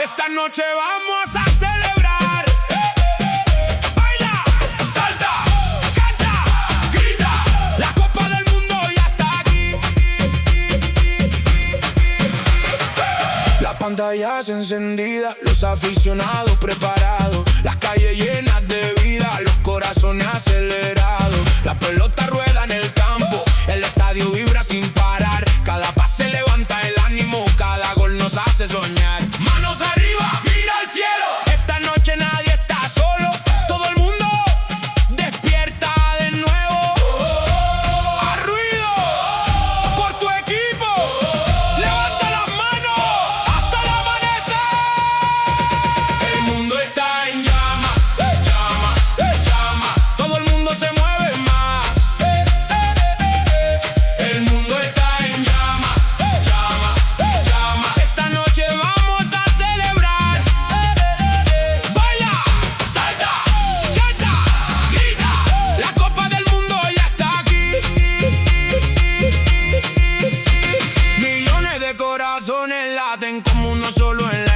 Esta noche vamos a celebrar. Baila, salta, canta, grita. La Copa del Mundo ya está aquí. Las pantallas encendidas, los aficionados preparados, las calles llenas de vida, los corazones acelerados. La pelota rueda en el campo, el estadio vibra sin parar. Cada pase levanta el ánimo, cada gol nos hace soñar. Manos arriba, mira al cielo. Esta noche nadie está solo, todo el mundo despierta de nuevo. ¡A ruido! Por tu equipo, levanta las manos hasta el amanecer. El mundo está en llamas, llamas, llamas. Todo el mundo se mueve más. El mundo está en llamas, llamas, llamas. Esta noche vamos a celebrar. Baila, salta, canta, grita. La Copa del Mundo ya está aquí. Millones de corazones laten como uno solo en la